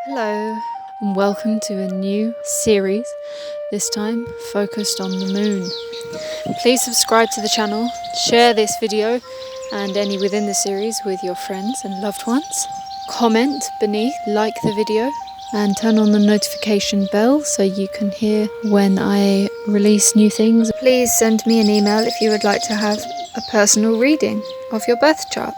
Hello, and welcome to a new series, this time focused on the moon. Please subscribe to the channel, share this video and any within the series with your friends and loved ones. Comment beneath, like the video, and turn on the notification bell so you can hear when I release new things. Please send me an email if you would like to have a personal reading of your birth chart.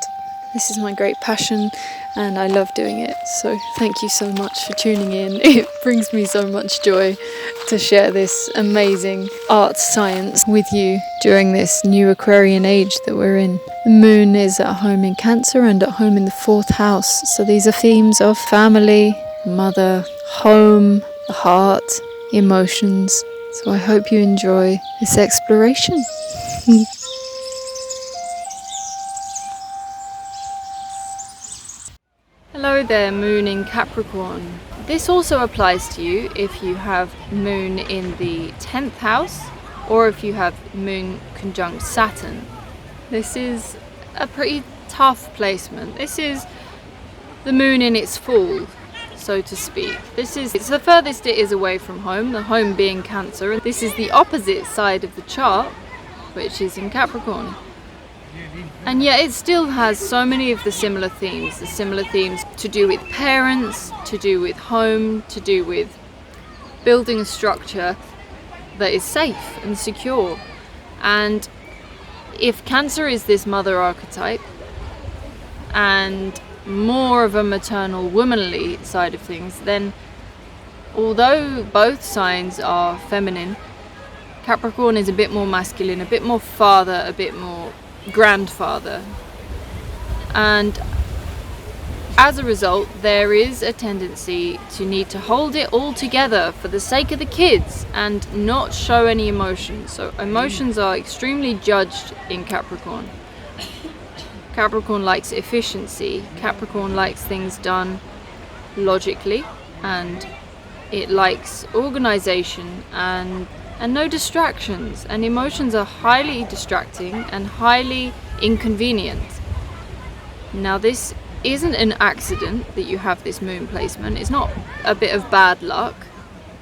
This is my great passion and I love doing it, so thank you so much for tuning in. It brings me so much joy to share this amazing art science with you during this new Aquarian age that we're in. The moon is at home in Cancer and at home in the 4th house, so these are themes of family, mother, home, the heart, emotions. So I hope you enjoy this exploration. Hello there, moon in Capricorn. This also applies to you if you have moon in the 10th house or if you have moon conjunct Saturn. This is a pretty tough placement. This is the moon in its full, so to speak. It's the furthest it is away from home, the home being Cancer, and this is the opposite side of the chart, which is in Capricorn. And yet it still has so many of the similar themes to do with parents, to do with home, to do with building a structure that is safe and secure. And if Cancer is this mother archetype and more of a maternal womanly side of things, then although both signs are feminine, Capricorn is a bit more masculine, a bit more father, a bit more grandfather, and as a result there is a tendency to need to hold it all together for the sake of the kids and not show any emotions. So emotions are extremely judged in Capricorn. Capricorn likes efficiency, Capricorn likes things done logically, and it likes organization and no distractions, and emotions are highly distracting and highly inconvenient. Now this isn't an accident that you have this moon placement. It's not a bit of bad luck.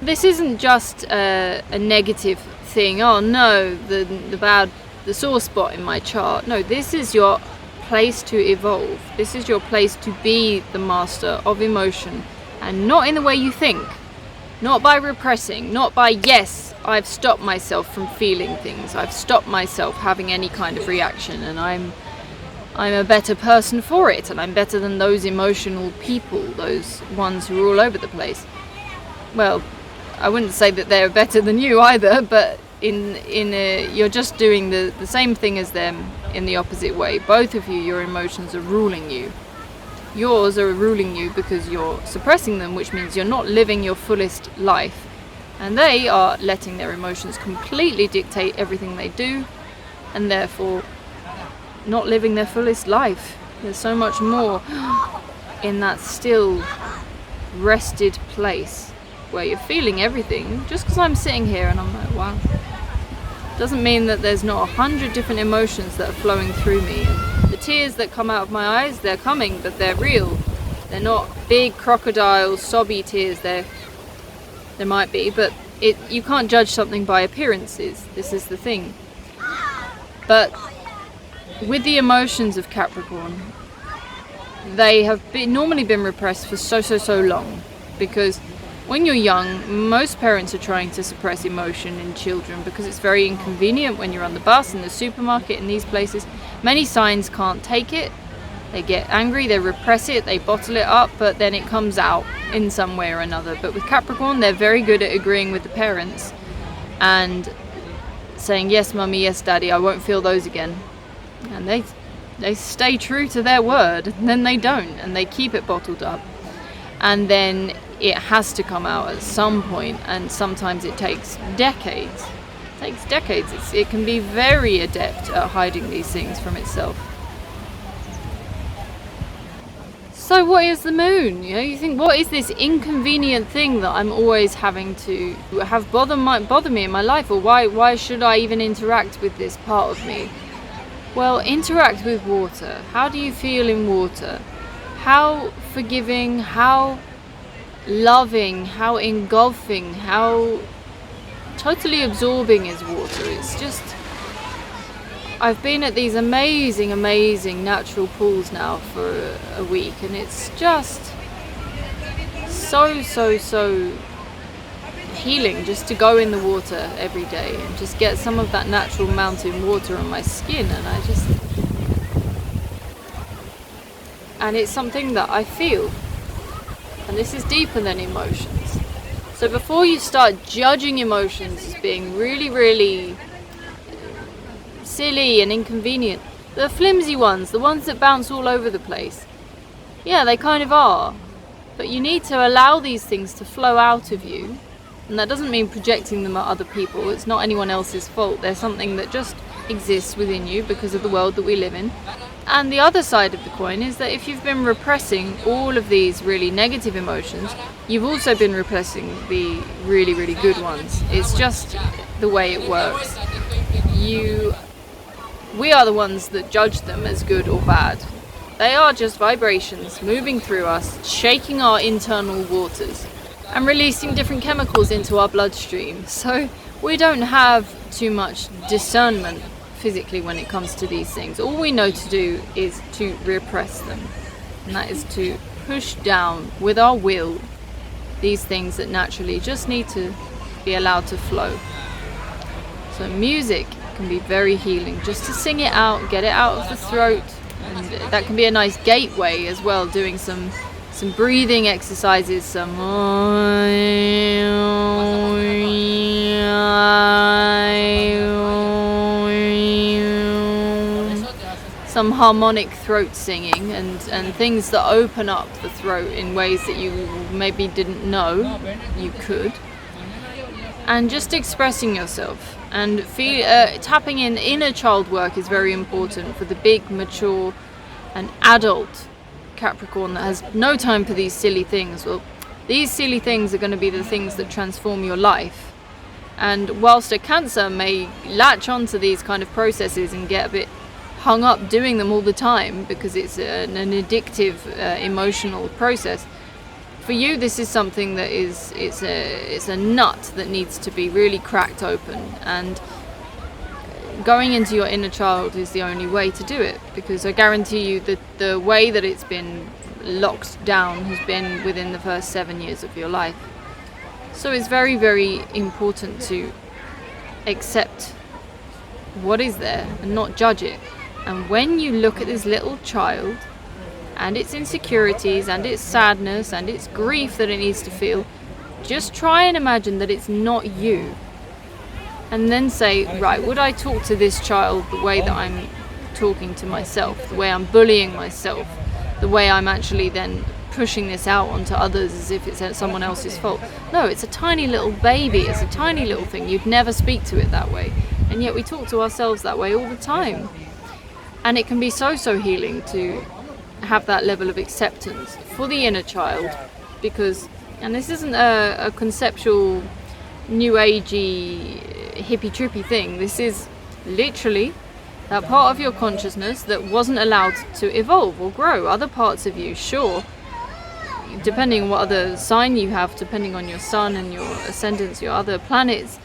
This isn't just a negative thing. Oh no, the sore spot in my chart. No, this is your place to evolve. This is your place to be the master of emotion, and not in the way you think. Not by repressing, not by, yes, I've stopped myself from feeling things, I've stopped myself having any kind of reaction, and I'm a better person for it, and I'm better than those emotional people, those ones who are all over the place. Well, I wouldn't say that they're better than you either, but you're just doing the same thing as them in the opposite way. Both of you, your emotions are ruling you. Yours are ruling you because you're suppressing them, which means you're not living your fullest life. And they are letting their emotions completely dictate everything they do, and therefore not living their fullest life. There's so much more in that still rested place where you're feeling everything. Just because I'm sitting here and I'm like, wow, doesn't mean that there's not 100 different emotions that are flowing through me. And the tears that come out of my eyes, they're coming, but they're real. They're not big crocodile sobby tears. There might be, but you can't judge something by appearances. This is the thing. But with the emotions of Capricorn, they have normally been repressed for so long, because when you're young, most parents are trying to suppress emotion in children because it's very inconvenient when you're on the bus, in the supermarket, in these places. Many signs can't take it. They get angry, they repress it, they bottle it up, but then it comes out in some way or another. But with Capricorn, they're very good at agreeing with the parents and saying, yes, mummy, yes, daddy, I won't feel those again. And they stay true to their word, and then they don't, and they keep it bottled up. And then it has to come out at some point, and sometimes it takes decades. It can be very adept at hiding these things from itself. So what is the moon? You think, what is this inconvenient thing that I'm always having to have bother me in my life, or why should I even interact with this part of me? Well, interact with water. How do you feel in water? How forgiving, how loving, how engulfing, how totally absorbing is water. It's just, I've been at these amazing natural pools now for a week, and it's just so healing just to go in the water every day and just get some of that natural mountain water on my skin. And it's something that I feel, and this is deeper than emotions. So before you start judging emotions as being really silly and inconvenient, the flimsy ones, the ones that bounce all over the place, yeah, they kind of are, but you need to allow these things to flow out of you. And that doesn't mean projecting them at other people. It's not anyone else's fault. There's something that just exists within you because of the world that we live in. And the other side of the coin is that if you've been repressing all of these really negative emotions, you've also been repressing the really good ones. It's just the way it works. We are the ones that judge them as good or bad. They are just vibrations moving through us, shaking our internal waters and releasing different chemicals into our bloodstream. So we don't have too much discernment physically when it comes to these things. All we know to do is to repress them, and that is to push down with our will these things that naturally just need to be allowed to flow. So music can be very healing, just to sing it out, get it out of the throat, and that can be a nice gateway as well, doing some breathing exercises, some harmonic throat singing, and things that open up the throat in ways that you maybe didn't know you could. And just expressing yourself and tapping in inner child work is very important for the big, mature and adult Capricorn that has no time for these silly things. Well, these silly things are going to be the things that transform your life. And whilst a Cancer may latch onto these kind of processes and get a bit hung up doing them all the time because it's an addictive emotional process, for you this is something that it's a nut that needs to be really cracked open, and going into your inner child is the only way to do it, because I guarantee you that the way that it's been locked down has been within the first 7 years of your life. So it's very important to accept what is there and not judge it. And when you look at this little child and its insecurities and its sadness and its grief that it needs to feel, just try and imagine that it's not you. And then say, right, would I talk to this child the way that I'm talking to myself, the way I'm bullying myself, the way I'm actually then pushing this out onto others as if it's someone else's fault? No, it's a tiny little baby, it's a tiny little thing. You'd never speak to it that way. And yet we talk to ourselves that way all the time. And it can be so healing to have that level of acceptance for the inner child, because, and this isn't a conceptual new agey hippie trippy thing, this is literally that part of your consciousness that wasn't allowed to evolve or grow. Other parts of you, sure, depending on what other sign you have, depending on your sun and your ascendants, your other planets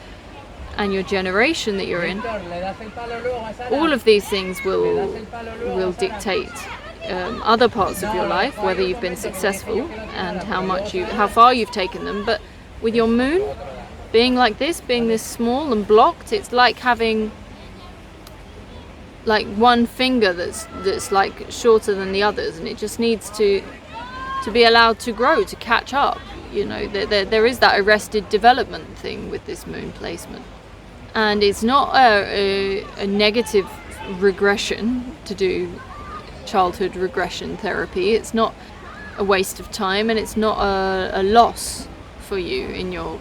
and your generation that you're in, all of these things will dictate other parts of your life, whether you've been successful and how far you've taken them. But with your moon being like this, being this small and blocked, it's like having like one finger that's like shorter than the others, and it just needs to be allowed to grow, to catch up. You know, there is that arrested development thing with this moon placement. And it's not a negative regression to do childhood regression therapy. It's not a waste of time, and it's not a loss for you in your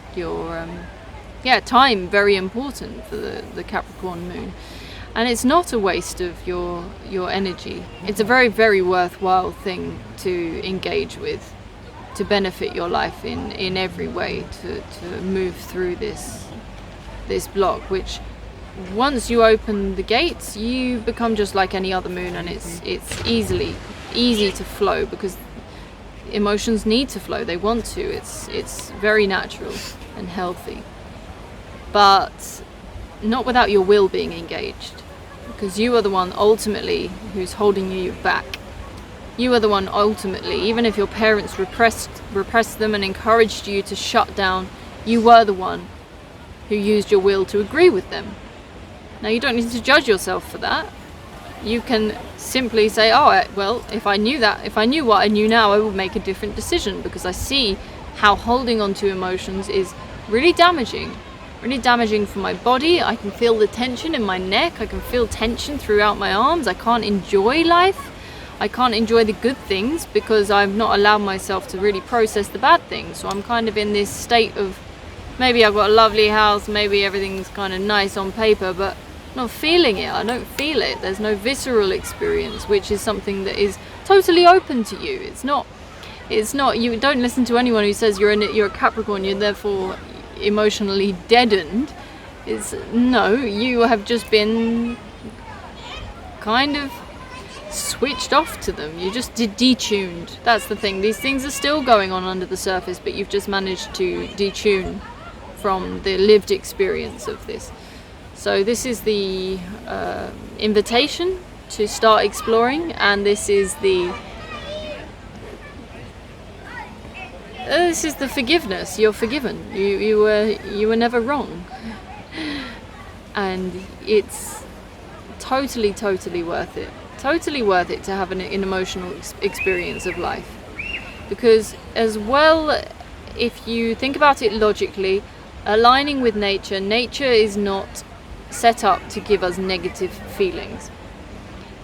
time. Very important for the Capricorn moon, and it's not a waste of your energy. It's a very worthwhile thing to engage with, to benefit your life in every way, to move through this block, which once you open the gates, you become just like any other moon, and it's easy to flow, because emotions need to flow. They want to. It's very natural and healthy. But not without your will being engaged. Because you are the one ultimately who's holding you back. You are the one ultimately, even if your parents repressed them and encouraged you to shut down, you were the one who used your will to agree with them. Now you don't need to judge yourself for that. You can simply say, oh, well, if I knew what I knew now, I would make a different decision, because I see how holding on to emotions is really damaging for my body. I can feel the tension in my neck. I can feel tension throughout my arms. I can't enjoy life. I can't enjoy the good things because I've not allowed myself to really process the bad things. So I'm kind of in this state of, maybe I've got a lovely house, maybe everything's kind of nice on paper, but not feeling it. I don't feel it. There's no visceral experience, which is something that is totally open to you. It's not, you don't listen to anyone who says you're a Capricorn, you're therefore emotionally deadened. You have just been kind of switched off to them. You just detuned. That's the thing. These things are still going on under the surface, but you've just managed to detune from the lived experience of this. So this is the invitation to start exploring, and this is the forgiveness. You're forgiven. You were never wrong, and it's totally worth it. Totally worth it to have an emotional experience of life, because as well, if you think about it logically, aligning with nature is not set up to give us negative feelings.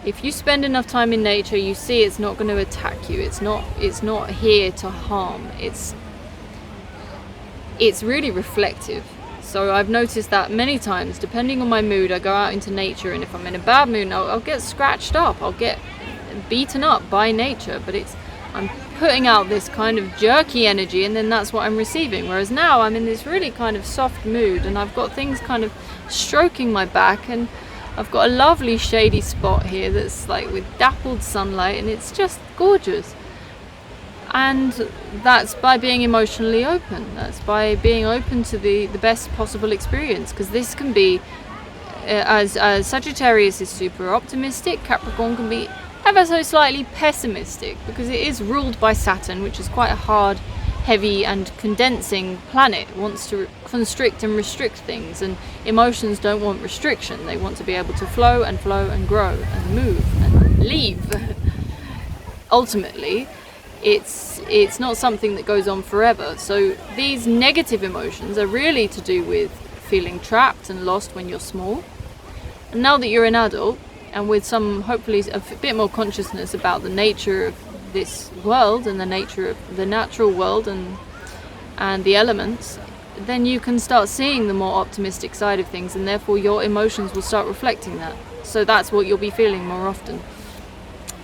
If you spend enough time in nature, you see it's not going to attack you. It's not here to harm. It's really reflective. So I've noticed that many times, depending on my mood, I go out into nature, and if I'm in a bad mood, I'll get scratched up, I'll get beaten up by nature, but I'm putting out this kind of jerky energy, and then that's what I'm receiving. Whereas now I'm in this really kind of soft mood, and I've got things kind of stroking my back, and I've got a lovely shady spot here that's like with dappled sunlight, and it's just gorgeous. And that's by being emotionally open. That's by being open to the best possible experience, because this can be, as Sagittarius is super optimistic, Capricorn can be ever so slightly pessimistic, because it is ruled by Saturn, which is quite a hard, heavy and condensing planet. It wants to constrict and restrict things, and emotions don't want restriction. They want to be able to flow and grow and move and leave. Ultimately, it's not something that goes on forever. So these negative emotions are really to do with feeling trapped and lost when you're small. And now that you're an adult, and with some, hopefully, a bit more consciousness about the nature of this world and the nature of the natural world and the elements, then you can start seeing the more optimistic side of things, and therefore your emotions will start reflecting that. So that's what you'll be feeling more often.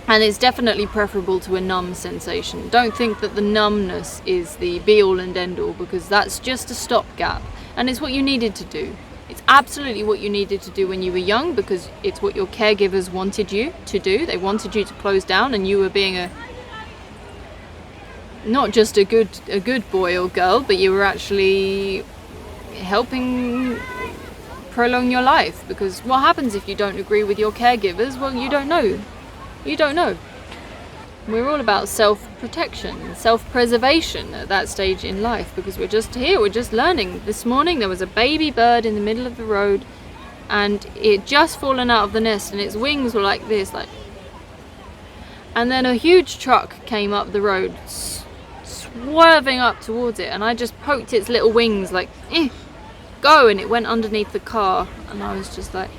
And it's definitely preferable to a numb sensation. Don't think that the numbness is the be-all and end-all, because that's just a stopgap. And it's what you needed to do. It's absolutely what you needed to do when you were young, because it's what your caregivers wanted you to do. They wanted you to close down, and you were being not just a good boy or girl, but you were actually helping prolong your life. Because what happens if you don't agree with your caregivers? Well, you don't know. You don't know. We're all about self-protection, self-preservation at that stage in life, because we're just here, we're just learning. This morning there was a baby bird in the middle of the road, and it just fallen out of the nest, and its wings were like this, and then a huge truck came up the road, swerving up towards it, and I just poked its little wings like, go, and it went underneath the car, and I was just like,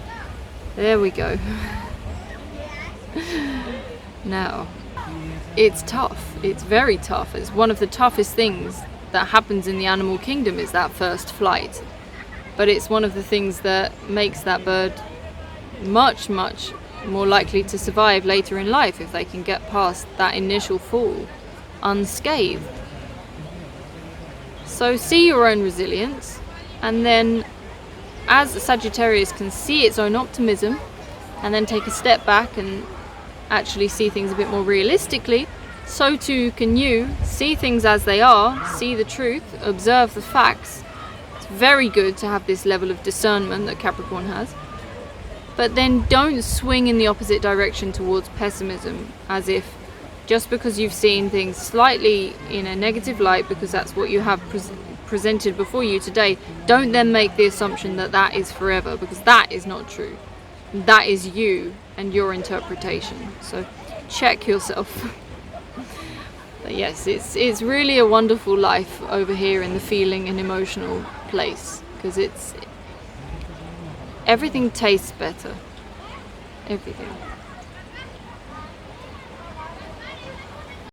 there we go. Now, it's tough. It's very tough. It's one of the toughest things that happens in the animal kingdom, is that first flight. But it's one of the things that makes that bird much more likely to survive later in life, if they can get past that initial fall unscathed. So see your own resilience, and then as Sagittarius can see its own optimism, and then take a step back and actually see things a bit more realistically, so too can you see things as they are, see the truth, observe the facts. It's very good to have this level of discernment that Capricorn has. But then don't swing in the opposite direction towards pessimism, as if just because you've seen things slightly in a negative light, because that's what you have presented before you today, don't then make the assumption that that is forever, because that is not true. That is you and your interpretation. So check yourself. But yes, it's really a wonderful life over here in the feeling and emotional place, because everything tastes better. Everything.